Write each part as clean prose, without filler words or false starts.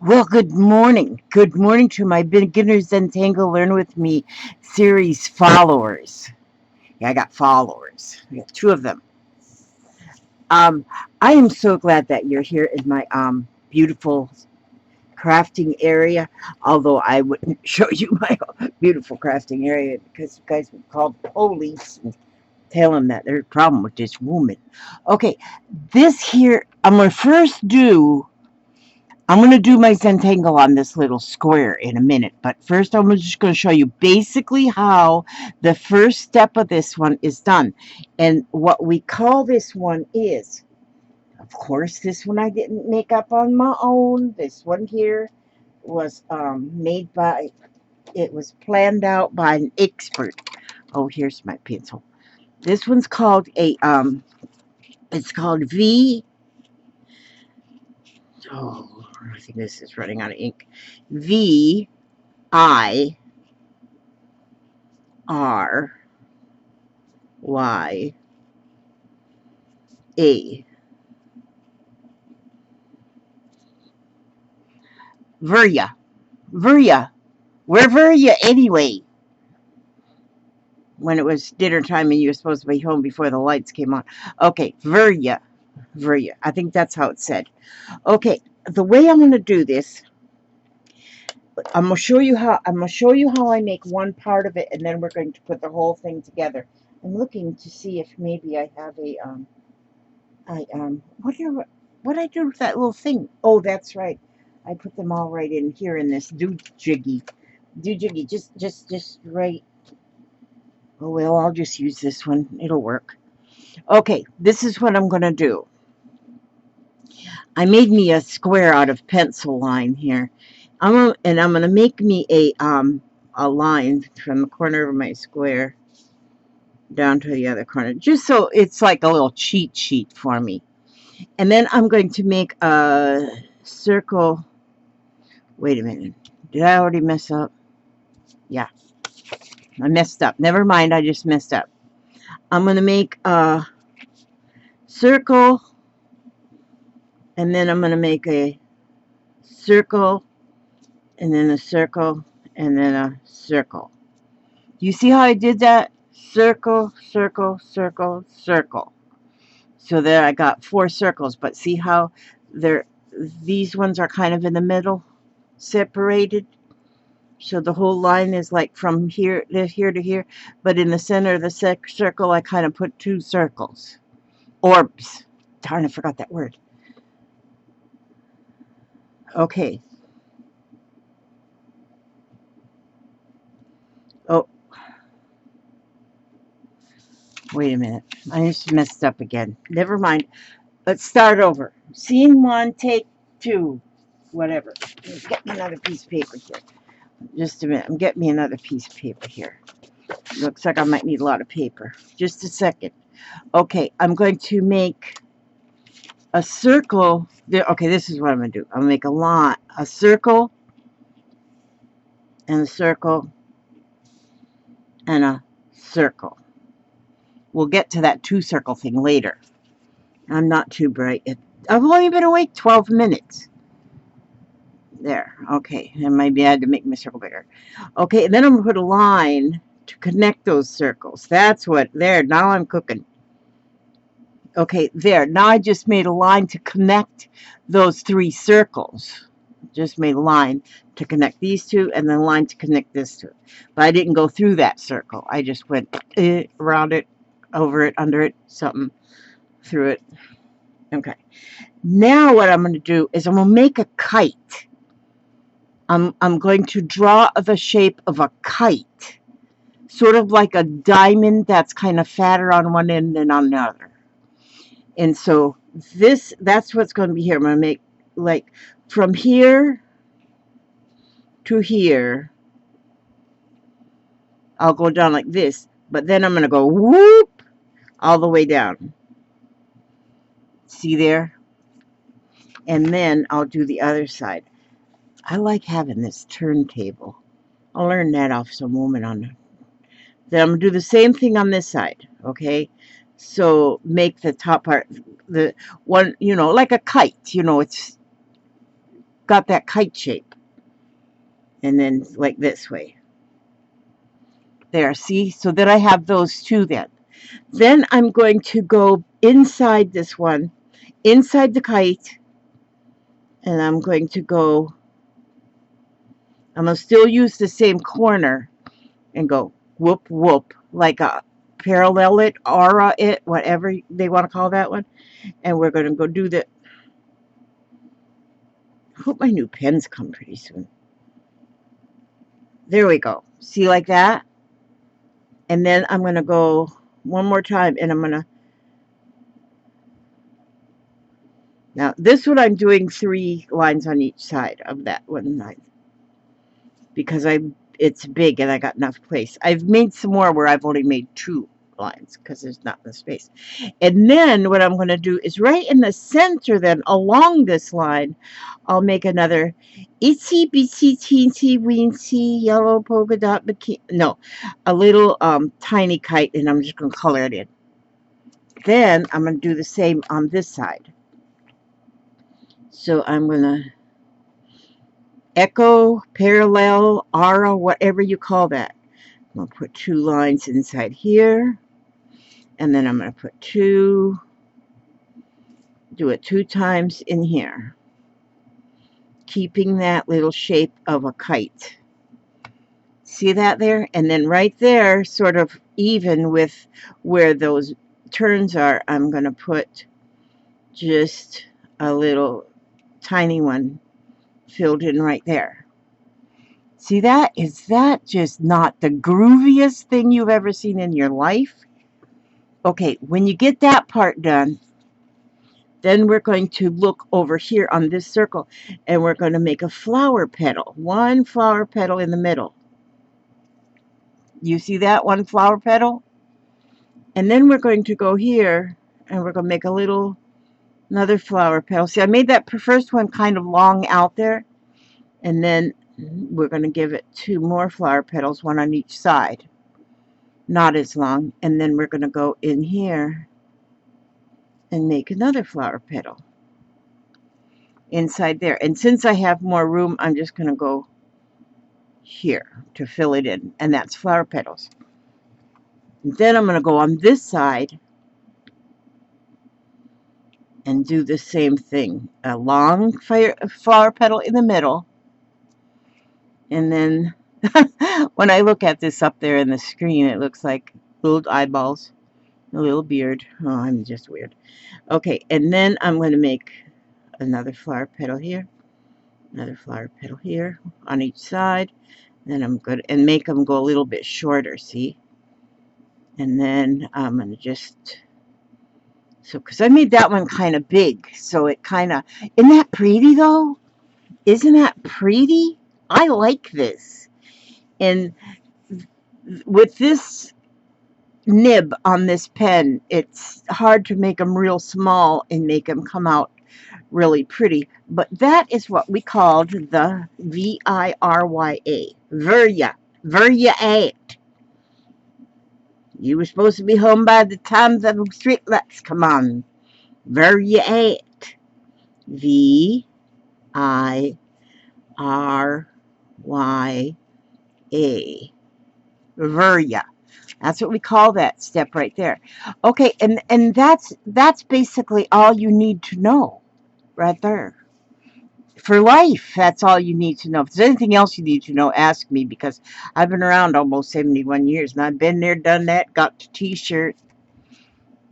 Well, good morning. Good morning to my Beginner's Zentangle Learn With Me series followers. Yeah, I got followers. I got two of them. Um, I am so glad that you're here in my beautiful crafting area. Although I wouldn't show you my beautiful crafting area because you guys would call the police and tell them that there's a problem with this woman. Okay, this here I'm gonna first do. I'm going to do my Zentangle on this little square in a minute, but first I'm just going to show you basically how the first step of this one is done. And what we call this one is, of course, this one I didn't make up on my own. This one here was made by, it was planned out by an expert. Oh, here's my pencil. This one's called it's called oh, I think this is running out of ink. VIRYA. Virya. Virya. Where Virya anyway? When it was dinner time and you were supposed to be home before the lights came on. Okay, Virya. Virya. I think that's how it's said. Okay, the way I'm going to do this, I'm going to show you how I make one part of it, and then we're going to put the whole thing together. I'm looking to see if maybe I have a what I do with that little thing? Oh, that's right. I put them all right in here in this doojiggy. Doojiggy, just right. Oh well, I'll just use this one. It'll work. Okay, this is what I'm gonna do. I made me a square out of pencil line here. I'm gonna make me a line from the corner of my square down to the other corner, just so it's like a little cheat sheet for me. And then I'm going to make a circle. Wait a minute. Did I already mess up? Yeah, I messed up. Never mind, I just messed up. I'm going to make a circle, and then I'm going to make a circle, and then a circle, and then a circle. Do you see how I did that? Circle, circle, circle, circle. So there I got 4 circles, but see how these ones are kind of in the middle, separated? So the whole line is like from here to here, but in the center of the circle, I kind of put 2 circles. Orbs. Darn, I forgot that word. Okay. Oh, wait a minute. I just messed up again. Never mind. Let's start over. Scene 1, take 2. Whatever. Get me another piece of paper here. Just a minute. I'm getting me another piece of paper here. Looks like I might need a lot of paper. Just a second. Okay, I'm going to make a circle. Okay, this is what I'm going to do. I'm going to make a line, a circle, and a circle, and a circle. We'll get to that 2 circle thing later. I'm not too bright. I've only been awake 12 minutes. There. Okay, and maybe I had to make my circle bigger. Okay, and then I'm going to put a line to connect those circles. That's what, there, now I'm cooking. Okay, there. Now I just made a line to connect those 3 circles. Just made a line to connect these 2 and then a line to connect this 2. But I didn't go through that circle. I just went around it, over it, under it, something, through it. Okay. Now what I'm going to do is I'm going to make a kite. I'm going to draw the shape of a kite. Sort of like a diamond that's kind of fatter on one end than on the other. And so that's what's going to be here. I'm going to make like from here to here. I'll go down like this, but then I'm going to go whoop all the way down. See there? And then I'll do the other side. I like having this turntable. I'll learn that off some woman on it. Then I'm going to do the same thing on this side, okay? So make the top part, the one, like a kite, it's got that kite shape. And then like this way. There, see? So that I have those two then. Then I'm going to go inside this one, inside the kite, and I'm going to still use the same corner and go whoop, whoop, like a parallel it, aura it, whatever they want to call that one. And we're going to go do the, I hope my new pens come pretty soon. There we go. See, like that? And then I'm going to go one more time, and I'm going to, now this one I'm doing 3 lines on each side of that one line because it's big and I got enough place. I've made some more where I've only made 2 lines because there's not enough space. And then what I'm going to do is right in the center then along this line, I'll make another itsy bitsy teensy weensy yellow polka dot bikini. No, a little tiny kite, and I'm just going to color it in. Then I'm going to do the same on this side. So I'm going to echo, parallel, aura, whatever you call that. I'm going to put 2 lines inside here. And then I'm going to put 2, do it 2 times in here. Keeping that little shape of a kite. See that there? And then right there, sort of even with where those turns are, I'm going to put just a little tiny one filled in right there. See that? Is that just not the grooviest thing you've ever seen in your life? Okay, when you get that part done, then we're going to look over here on this circle, and we're going to make a flower petal. 1 flower petal in the middle. You see that? 1 flower petal? And then we're going to go here, and we're going to make another flower petal. See, I made that first one kind of long out there, and then we're going to give it 2 more flower petals, 1 on each side. Not as long. And then we're going to go in here and make another flower petal inside there. And since I have more room, I'm just going to go here to fill it in. And that's flower petals. And then I'm going to go on this side and do the same thing. A long flower petal in the middle. And then when I look at this up there in the screen, it looks like little eyeballs, a little beard. Oh, I'm just weird. Okay, and then I'm going to make another flower petal here, another flower petal here on each side. Then I'm going to make them go a little bit shorter, see? And then I'm going to just, so because I made that one kind of big, so it kind of, isn't that pretty though? Isn't that pretty? I like this. And with this nib on this pen, it's hard to make them real small and make them come out really pretty. But that is what we called the Virya. Virya. Virya 8. You were supposed to be home by the time the street lights come on. Virya 8. Virya. Virya. That's what we call that step right there. Okay, and that's basically all you need to know right there. For life, that's all you need to know. If there's anything else you need to know, ask me, because I've been around almost 71 years, and I've been there, done that, got the t-shirt,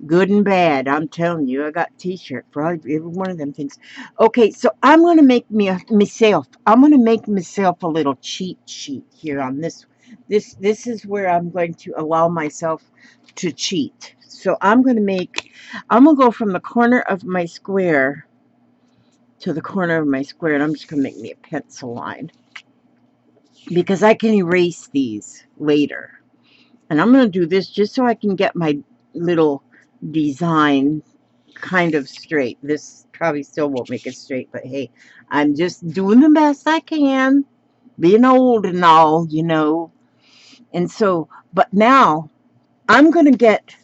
good and bad. I'm telling you, I got t-shirt for every one of them things. Okay, so I'm going to make myself a little cheat sheet here on this. This is where I'm going to allow myself to cheat. So I'm going to go from the corner of my square to the corner of my square, and I'm just going to make me a pencil line because I can erase these later. And I'm going to do this just so I can get my little design kind of straight. This probably still won't make it straight, but hey, I'm just doing the best I can, being old and all, you know. And so, but now I'm going to get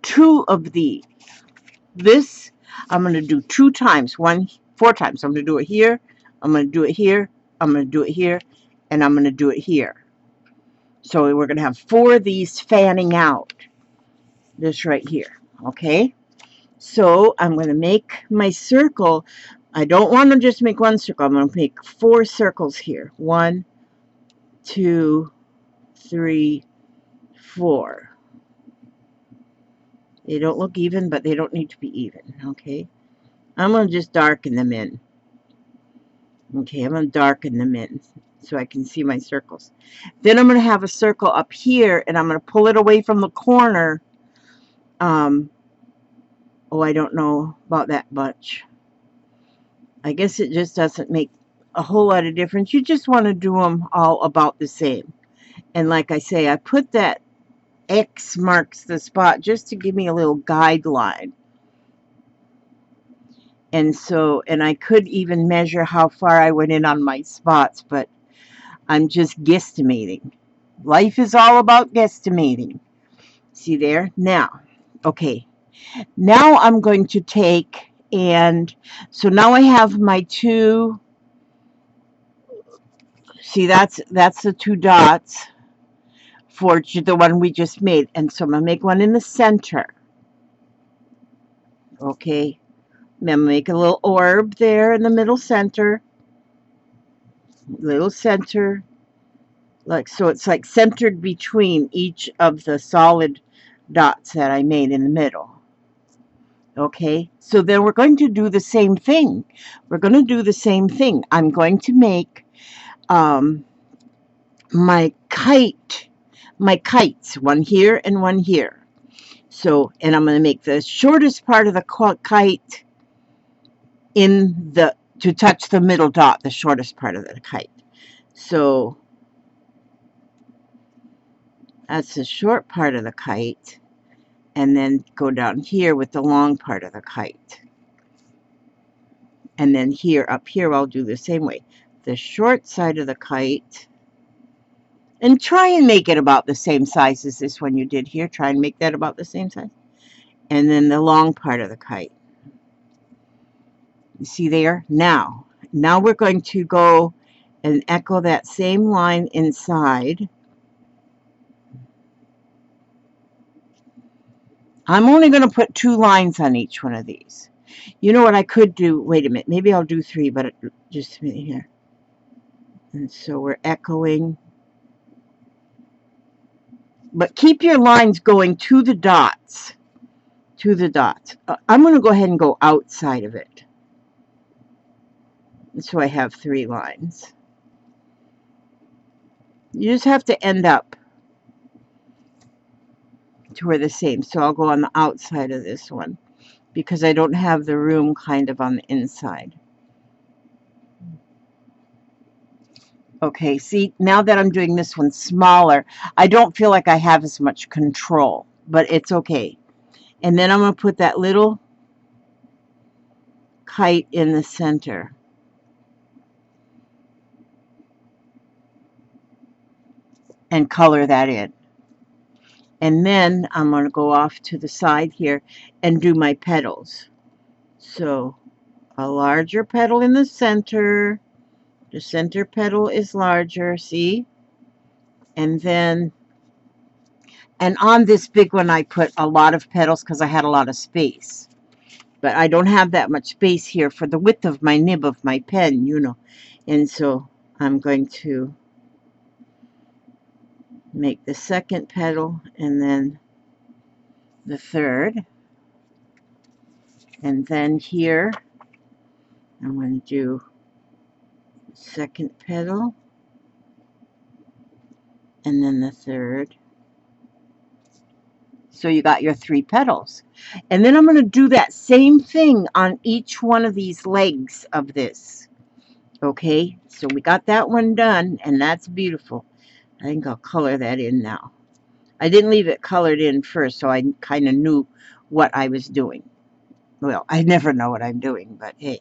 2 of this I'm going to do 2 times, 4 times. I'm going to do it here, I'm going to do it here, I'm going to do it here, and I'm going to do it here. So we're going to have 4 of these fanning out. This right here. Okay? So I'm going to make my circle. I don't want to just make 1 circle. I'm going to make 4 circles here. 1, 2, 3, 4. They don't look even, but they don't need to be even. Okay? I'm going to just darken them in. Okay, I'm going to darken them in so I can see my circles. Then I'm going to have a circle up here, and I'm going to pull it away from the corner. Oh, I don't know about that much. I guess it just doesn't make a whole lot of difference. You just want to do them all about the same. And like I say, I put that X marks the spot just to give me a little guideline. And so, and I could even measure how far I went in on my spots, but I'm just guesstimating. Life is all about guesstimating. See there? Now, okay. Now I'm going to take, and so now I have my 2, see that's the 2 dots for the one we just made. And so I'm going to make one in the center. Okay. I'm going to make a little orb there in the middle center. Little center. Like so it's like centered between each of the solid dots that I made in the middle. Okay. So then we're going to do the same thing. We're going to do the same thing. I'm going to make my kites, one here and one here. So, and I'm going to make the shortest part of the kite in the, to touch the middle dot, the shortest part of the kite. So, that's the short part of the kite. And then go down here with the long part of the kite. And then here, up here, I'll do the same way. The short side of the kite. And try and make it about the same size as this one you did here. Try and make that about the same size. And then the long part of the kite. You see there? Now we're going to go and echo that same line inside. I'm only going to put 2 lines on each one of these. You know what I could do? Wait a minute. Maybe I'll do 3, but just a minute here. And so we're echoing. But keep your lines going to the dots. To the dots. I'm going to go ahead and go outside of it. So I have 3 lines. You just have to end up to where the same. So I'll go on the outside of this one because I don't have the room kind of on the inside. Okay, see, now that I'm doing this one smaller, I don't feel like I have as much control, but it's okay. And then I'm going to put that little kite in the center. And color that in. And then I'm going to go off to the side here and do my petals. So a larger petal in the center. The center petal is larger, see? And then, and on this big one I put a lot of petals because I had a lot of space. But I don't have that much space here for the width of my nib of my pen, you know. And so I'm going to make the second petal and then the third. And then here I'm going to do second petal and then the third. So you got your 3 petals. And then I'm going to do that same thing on each one of these legs of this. Okay, so we got that one done, and that's beautiful. I think I'll color that in now. I didn't leave it colored in first, so I kind of knew what I was doing. Well, I never know what I'm doing, but hey.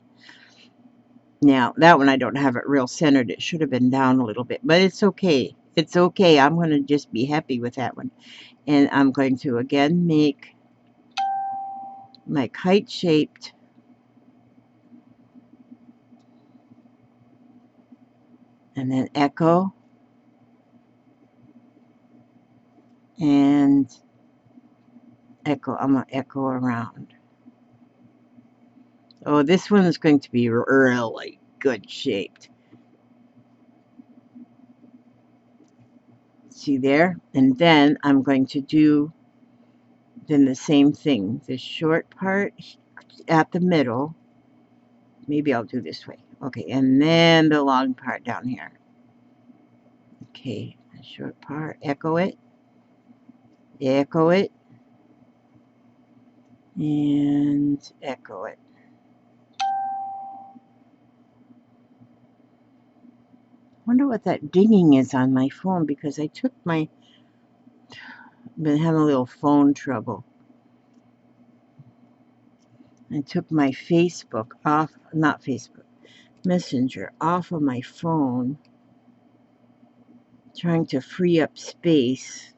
Now, that one I don't have it real centered. It should have been down a little bit, but it's okay. It's okay. I'm going to just be happy with that one. And I'm going to again make my kite shaped and then echo, and echo. I'm going to echo around. Oh, this one is going to be really good shaped. See there? And then I'm going to do then the same thing. The short part at the middle. Maybe I'll do this way. Okay, and then the long part down here. Okay, the short part. Echo it. Echo it. And echo it. Wonder what that dinging is on my phone, because I took my, been having a little phone trouble. I took my Facebook off, not Facebook, Messenger off of my phone, trying to free up space.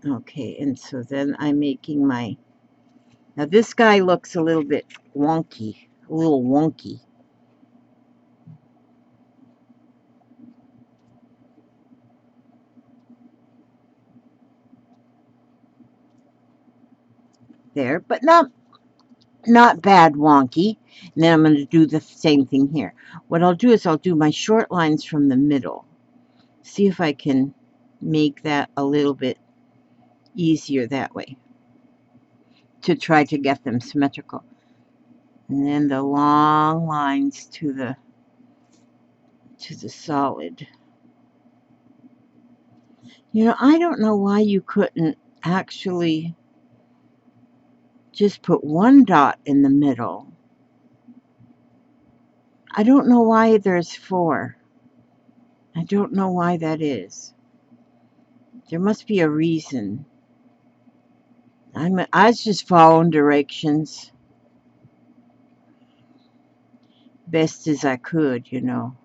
Okay, and so then I'm making my, now this guy looks a little bit wonky, a little wonky. There, but not bad wonky. And then I'm going to do the same thing here. What I'll do is I'll do my short lines from the middle. See if I can make that a little bit easier that way, to try to get them symmetrical. And then the long lines to the solid. You know, I don't know why you couldn't actually just put one dot in the middle. I don't know why there's 4. I don't know why that is. There must be a reason. I was just following directions best as I could, you know.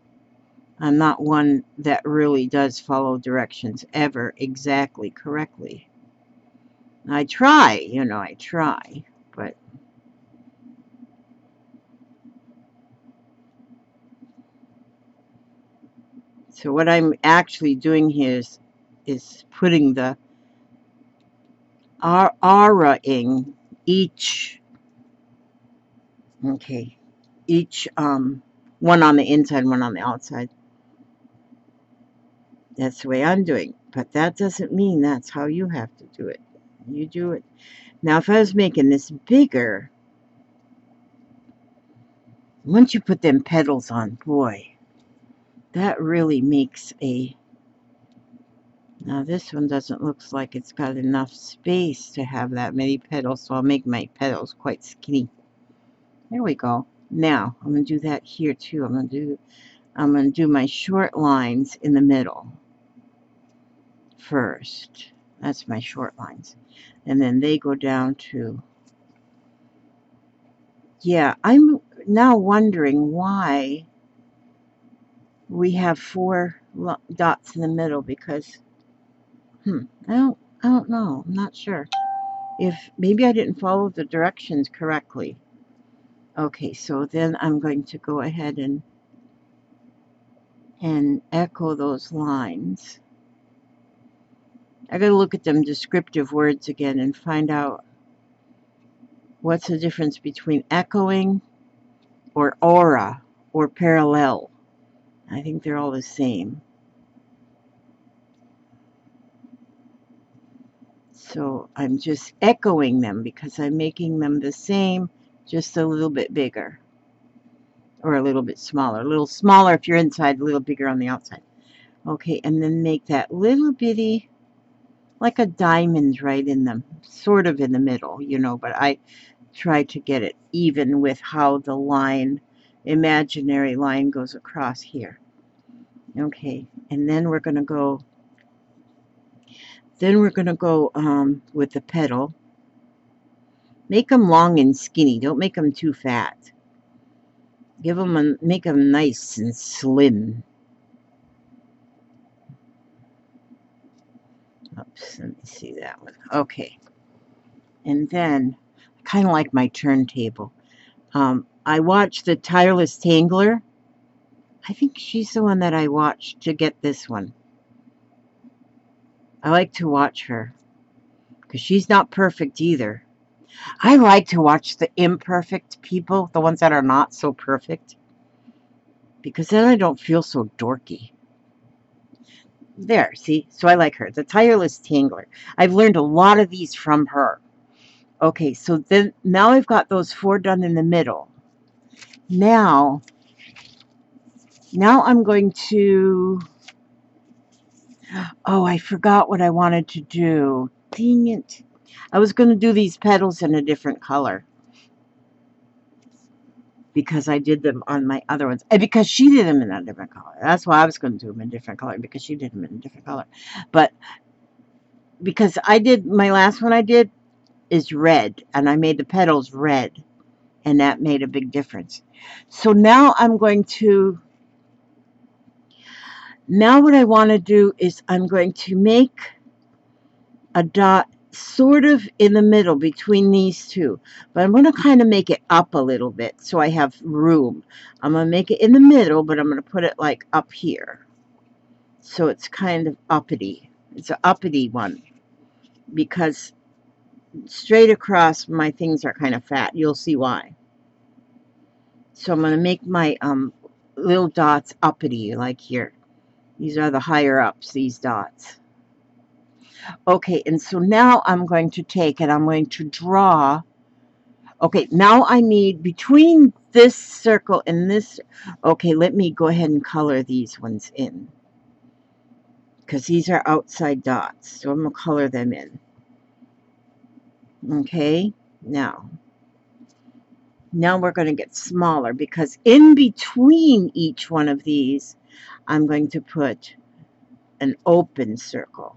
I'm not one that really does follow directions ever exactly correctly. I try, you know, I try, but so what I'm actually doing here is putting the aura-ing each, okay, each one on the inside, one on the outside. That's the way I'm doing, but that doesn't mean that's how you have to do it. You do it. Now, if I was making this bigger, once you put them petals on, boy, that really makes a... Now, this one doesn't look like it's got enough space to have that many petals, so I'll make my petals quite skinny. There we go. Now, I'm going to do that here, too. I'm going to do my short lines in the middle first. That's my short lines. And then they go down to... Yeah, I'm now wondering why we have 4 dots in the middle, because I don't know. I'm not sure. If maybe I didn't follow the directions correctly. Okay, so then I'm going to go ahead and echo those lines. I got to look at them descriptive words again and find out what's the difference between echoing or aura or parallel. I think they're all the same. So I'm just echoing them because I'm making them the same, just a little bit bigger. Or a little bit smaller. A little smaller if you're inside, a little bigger on the outside. Okay, and then make that little bitty, like a diamond right in them, sort of in the middle, you know, but I try to get it even with how the line, imaginary line, goes across here. Okay, and then we're going to go, with the petal. Make them long and skinny. Don't make them too fat. Make them nice and slim. Oops, let me see that one. Okay. And then, kind of like my turntable. I watched the Tireless Tangler, I think she's the one that I watched to get this one. I like to watch her because she's not perfect either. I like to watch the imperfect people, the ones that are not so perfect, because then I don't feel so dorky. There, see? So I like her. The Tireless Tangler. I've learned a lot of these from her. Okay, so then now I've got those 4 done in the middle. Now I'm going to... Oh, I forgot what I wanted to do. Dang it. I was going to do these petals in a different color, because I did them on my other ones. And because she did them in a different color. That's why I was going to do them in a different color, because she did them in a different color. But because I did, my last one I did is red, and I made the petals red, and that made a big difference. So now I'm going to, now what I want to do is I'm going to make a dot sort of in the middle between these two, but I'm going to kind of make it up a little bit so I have room. I'm going to make it in the middle, but I'm going to put it like up here, so it's kind of uppity. It's an uppity one, because straight across my things are kind of fat. You'll see why. So I'm going to make my little dots uppity, like here. These are the higher ups, these dots. Okay, and so now I'm going to take and I'm going to draw. Okay, now I need between this circle and this. Okay, let me go ahead and color these ones in, because these are outside dots. So I'm going to color them in. Okay, now we're going to get smaller, because in between each one of these, I'm going to put an open circle.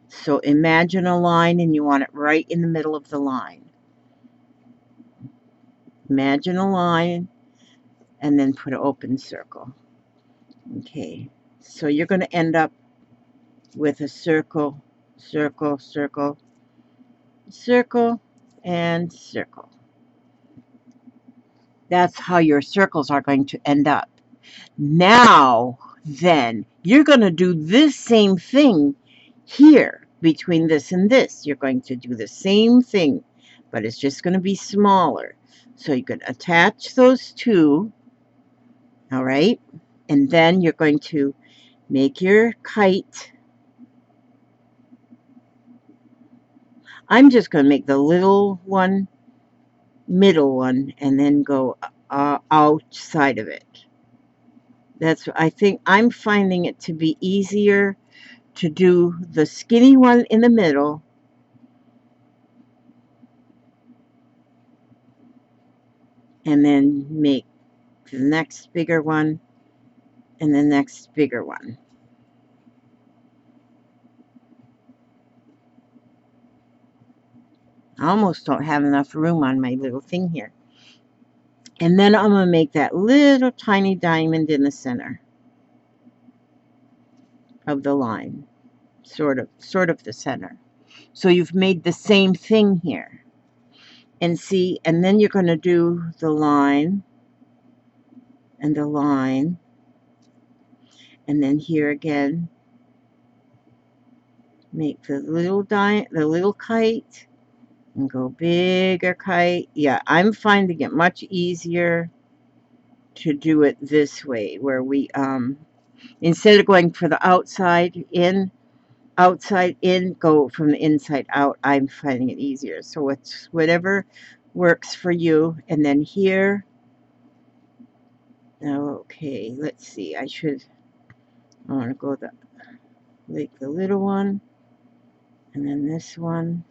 So imagine a line, and you want it right in the middle of the line. Imagine a line, and then put an open circle. Okay, so you're going to end up with a circle, circle, circle, circle, and circle. That's how your circles are going to end up. Now, then, you're going to do this same thing here between this and this. You're going to do the same thing, but it's just going to be smaller. So you can attach those two, all right? And then you're going to make your kite. I'm just going to make the little one, middle one, and then go outside of it. That's, I think I'm finding it to be easier to do the skinny one in the middle, and then make the next bigger one and the next bigger one. I almost don't have enough room on my little thing here. And then I'm going to make that little tiny diamond in the center of the line, sort of the center. So you've made the same thing here. And see, and then you're going to do the line and the line, and then here again, make the little kite, and go bigger kite. Yeah, I'm finding it much easier to do it this way, where we instead of going for the outside in, go from the inside out. I'm finding it easier. So it's whatever works for you. And then here, okay, let's see, I want to go like the little one, and then this one.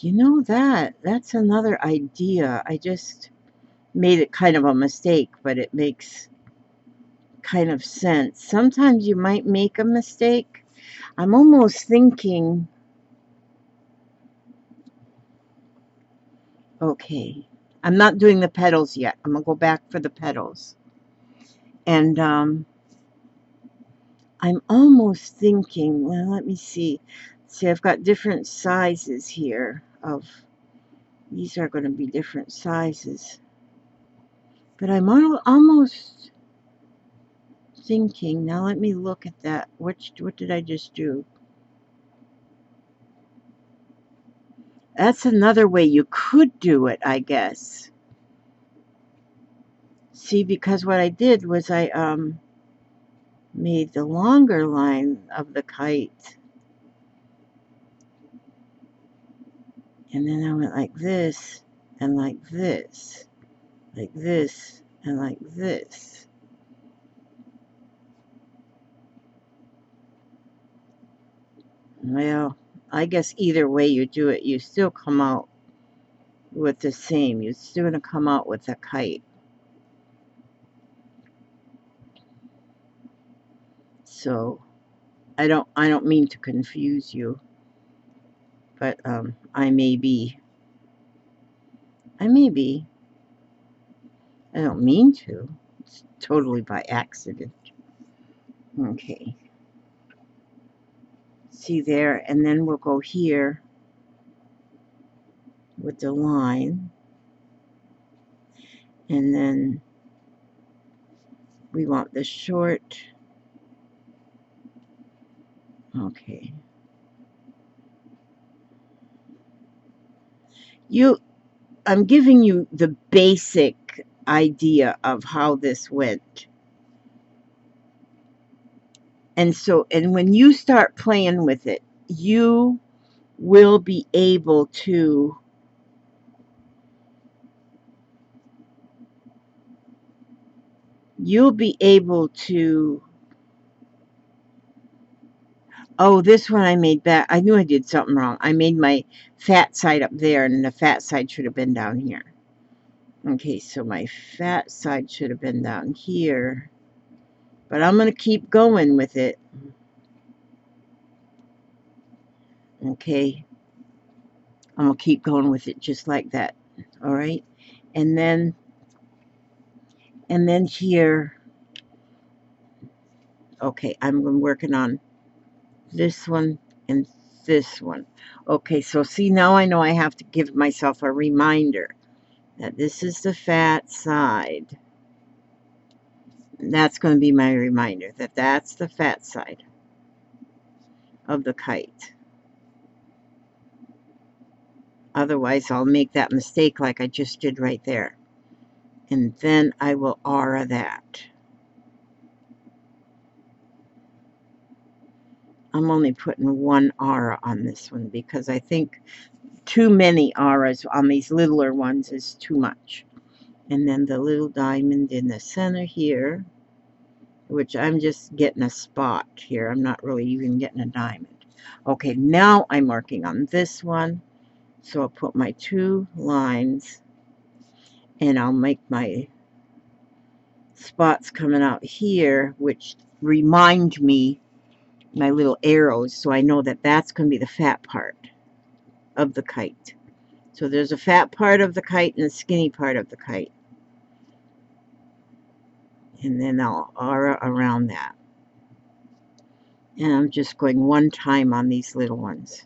You know, that's another idea. I just made it kind of a mistake, but it makes kind of sense. Sometimes you might make a mistake. I'm almost thinking, okay, I'm not doing the petals yet. I'm gonna go back for the petals. And I'm almost thinking, well, let me see. See, I've got different sizes here of, these are going to be different sizes. But I'm almost thinking, now let me look at that. What did I just do? That's another way you could do it, I guess. See, because what I did was I made the longer line of the kite. And then I went like this, and like this, like this, and like this. Well, I guess either way you do it, you still come out with the same. You're still going to come out with a kite. So I don't mean to confuse you, but I may be. I don't mean to. It's totally by accident. Okay. See there, and then we'll go here with the line, and then we want the short. Okay. I'm giving you the basic idea of how this went. And when you start playing with it, you will be able to oh, this one I made back. I knew I did something wrong. I made my fat side up there, and the fat side should have been down here. Okay, so my fat side should have been down here. But I'm going to keep going with it. Okay. I'm going to keep going with it just like that. All right. And then here. Okay, I'm working on this one and this one. Okay, so see, now I know I have to give myself a reminder that this is the fat side. That's going to be my reminder that that's the fat side of the kite. Otherwise, I'll make that mistake like I just did right there. And then I will aura that. I'm only putting one aura on this one because I think too many auras on these littler ones is too much. And then the little diamond in the center here, which I'm just getting a spot here. I'm not really even getting a diamond. Okay, now I'm working on this one. So I'll put my 2 lines, and I'll make my spots coming out here, which remind me my little arrows, so I know that that's going to be the fat part of the kite. So there's a fat part of the kite and a skinny part of the kite. And then I'll aura around that. And I'm just going one time on these little ones.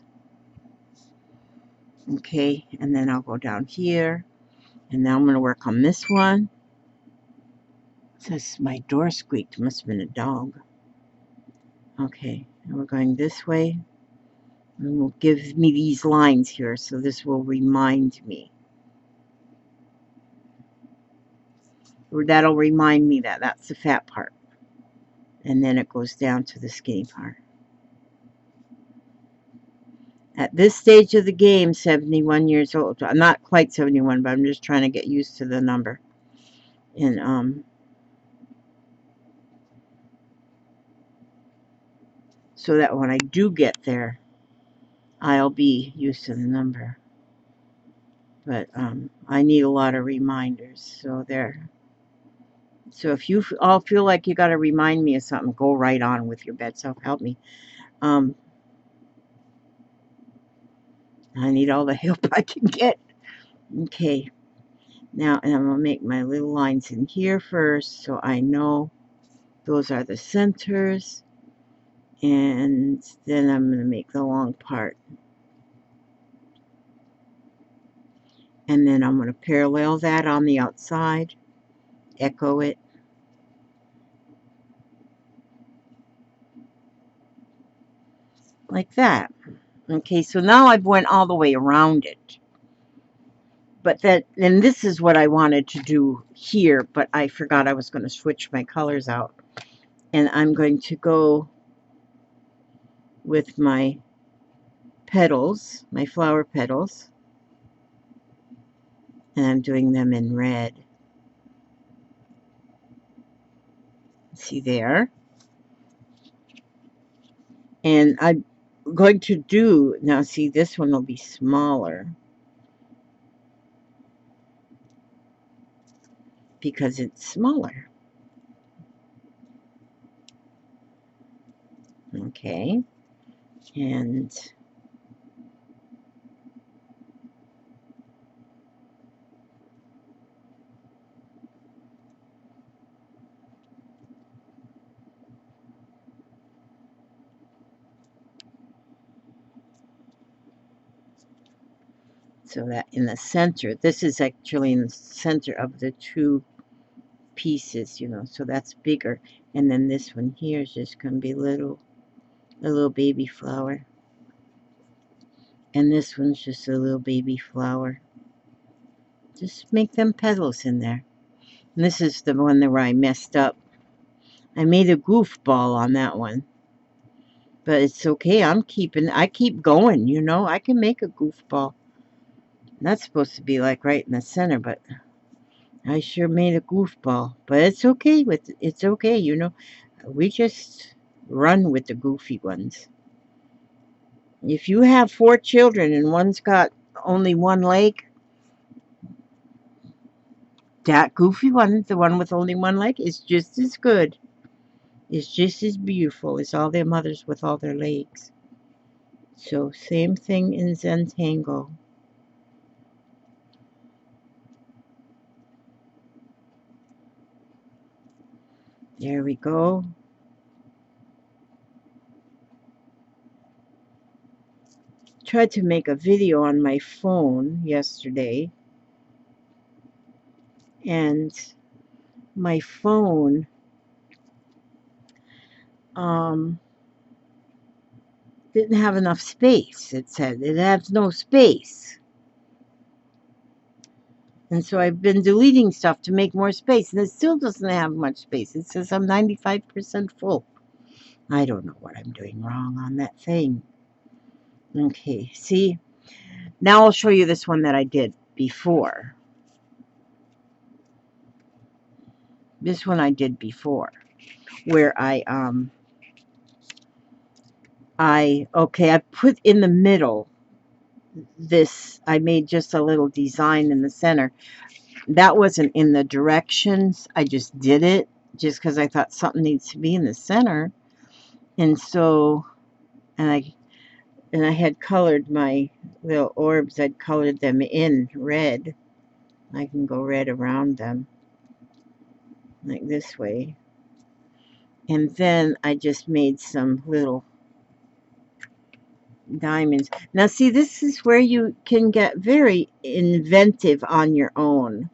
Okay, and then I'll go down here. And now I'm going to work on this one. It says my door squeaked. Must have been a dog. Okay, and we're going this way. And will give me these lines here, so this will remind me. Or that'll remind me that that's the fat part. And then it goes down to the skinny part. At this stage of the game, 71 years old. I'm not quite 71, but I'm just trying to get used to the number. And so that when I do get there, I'll be used to the number. But I need a lot of reminders. So there. So if you all feel like you got to remind me of something, go right on with your bed self. Help me. I need all the help I can get. Okay. Now, and I'm going to make my little lines in here first so I know those are the centers. And then I'm going to make the long part. And then I'm going to parallel that on the outside. echo it. Like that. Okay, so now I've went all the way around it. But and this is what I wanted to do here, but I forgot I was going to switch my colors out. And I'm going to go with my petals, my flower petals, and I'm doing them in red. See there? And I'm going to do, now see, this one will be smaller because it's smaller. Okay, and so that in the center, this is actually in the center of the two pieces, you know, so that's bigger. And then this one here is just going to be a little baby flower. And this one's just a little baby flower. Just make them petals in there. And this is the one where I messed up. I made a goofball on that one. But it's okay. I keep going, you know. I can make a goofball. That's supposed to be like right in the center, but I sure made a goofball. But it's okay it's okay, you know. We just run with the goofy ones. If you have 4 children and one's got only one leg, that goofy one, the one with only one leg, is just as good. It's just as beautiful as all their mothers with all their legs. So same thing in Zentangle. There we go. Tried to make a video on my phone yesterday, and my phone didn't have enough space. It said it has no space. And so I've been deleting stuff to make more space, and it still doesn't have much space. It says I'm 95% full. I don't know what I'm doing wrong on that thing. Okay, see? Now I'll show you this one that I did before. This one I did before, where I put in the middle this, I made just a little design in the center. That wasn't in the directions. I just did it just because I thought something needs to be in the center. And so, and I had colored my little orbs. I'd colored them in red. I can go red around them like this way. And then I just made some little diamonds. Now see, this is where you can get very inventive on your own.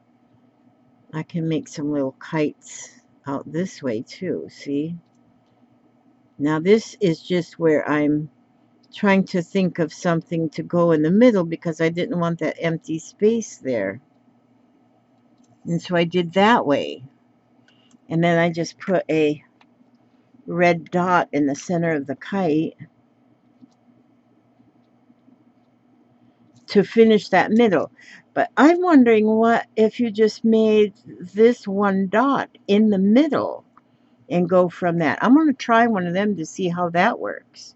I can make some little kites out this way too, see? Now this is just where I'm trying to think of something to go in the middle because I didn't want that empty space there. And so I did that way. And then I just put a red dot in the center of the kite to finish that middle. But I'm wondering what if you just made this one dot in the middle and go from that. I'm going to try one of them to see how that works.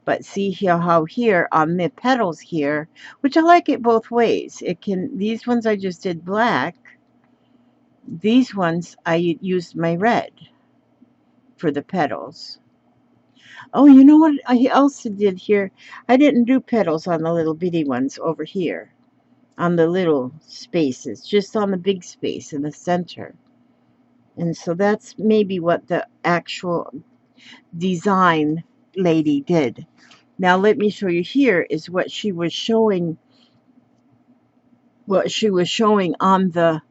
But see here how here on the petals here, which I like it both ways. It can, these ones I just did black. These ones I used my red for the petals. Oh, you know what I also did here? I didn't do petals on the little bitty ones over here. On the little spaces, just on the big space in the center. And so that's maybe what the actual design lady did. Now let me show you here is what she was showing on the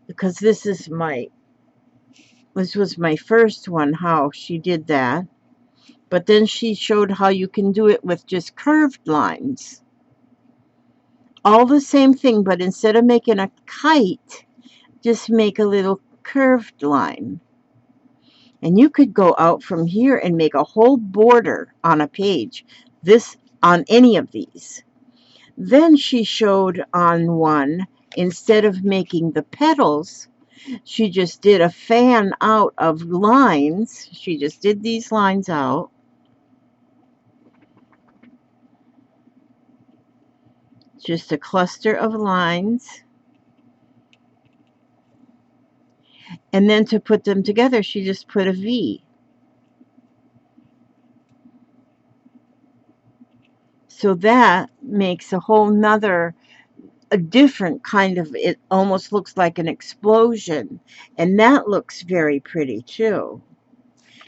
because this was my first one, how she did that. But then she showed how you can do it with just curved lines. All the same thing, but instead of making a kite, just make a little curved line. And you could go out from here and make a whole border on a page, this on any of these. Then she showed on one, instead of making the petals, she just did a fan out of lines. She just did these lines out. Just a cluster of lines. And then to put them together, she just put a V. So that makes a whole nother, a different kind of, it almost looks like an explosion. And that looks very pretty too.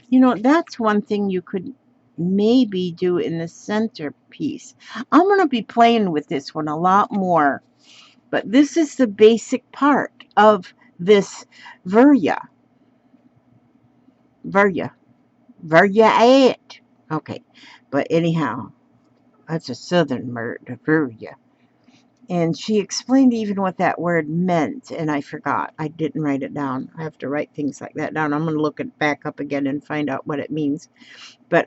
You know, that's one thing you could maybe do in the centerpiece. I'm going to be playing with this one a lot more. But this is the basic part of this Virya. Virya. Virya 8. Okay. But anyhow, that's a southern word, Virya. And she explained even what that word meant, and I forgot. I didn't write it down. I have to write things like that down. I'm going to look it back up again and find out what it means. But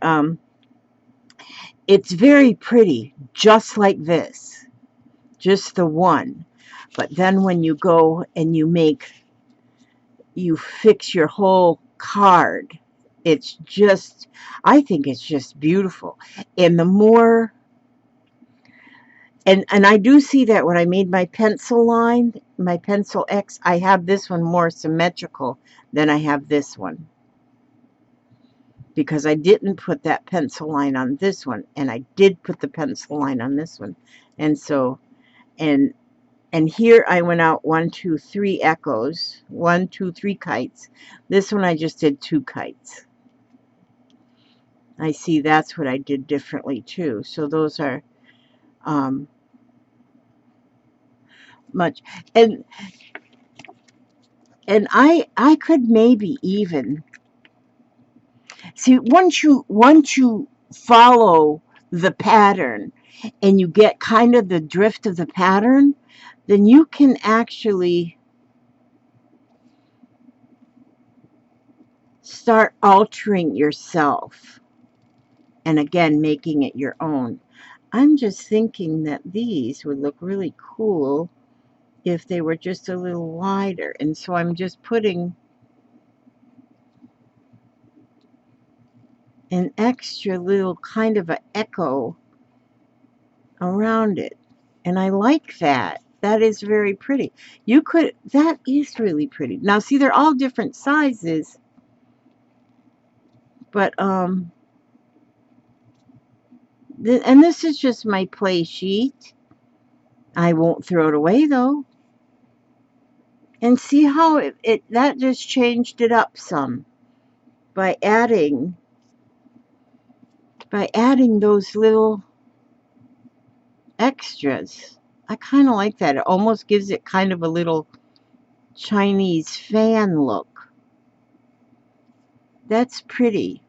it's very pretty, just like this. Just the one. But then when you go and you fix your whole card, it's just, I think it's just beautiful. And the more, and I do see that when I made my pencil line, my pencil X, I have this one more symmetrical than I have this one. Because I didn't put that pencil line on this one, and I did put the pencil line on this one. And so, and here I went out 1, 2, 3 echoes, 1, 2, 3 kites. This one I just did 2 kites. I see that's what I did differently too. So those are much, and I could maybe even see once you follow the pattern and you get kind of the drift of the pattern, then you can actually start altering yourself and again making it your own. I'm just thinking that these would look really cool if they were just a little wider, and so I'm just putting an extra little kind of an echo around it, and I like that. That is very pretty. You could, that is really pretty. Now see, they're all different sizes, but and this is just my play sheet. I won't throw it away though. And see how it that just changed it up some by adding those little extras. I kind of like that. It almost gives it kind of a little Chinese fan look. That's pretty.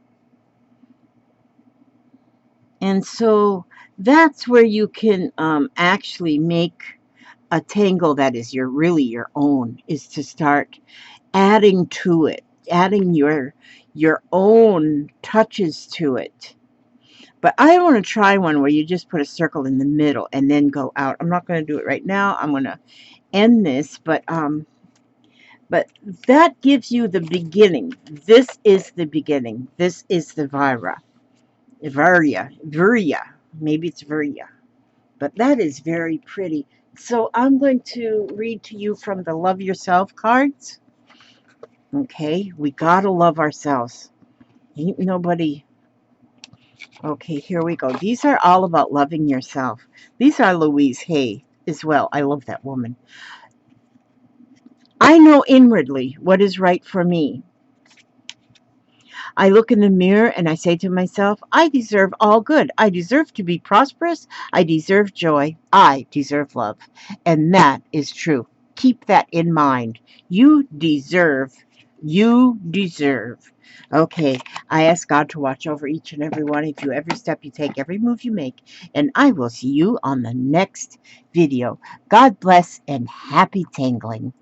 And so that's where you can actually make a tangle that is really your own, is to start adding to it, adding your own touches to it. But I want to try one where you just put a circle in the middle and then go out. I'm not going to do it right now. I'm going to end this, but that gives you the beginning. This is the beginning. This is the Virya. Maybe it's Virya. But that is very pretty. So I'm going to read to you from the Love Yourself cards. Okay, we gotta love ourselves. Ain't nobody. Okay, here we go. These are all about loving yourself. These are Louise Hay as well. I love that woman. I know inwardly what is right for me. I look in the mirror and I say to myself, I deserve all good. I deserve to be prosperous. I deserve joy. I deserve love. And that is true. keep that in mind. You deserve. You deserve. Okay, I ask God to watch over each and every one of you, every step you take, every move you make, and I will see you on the next video. God bless and happy tangling.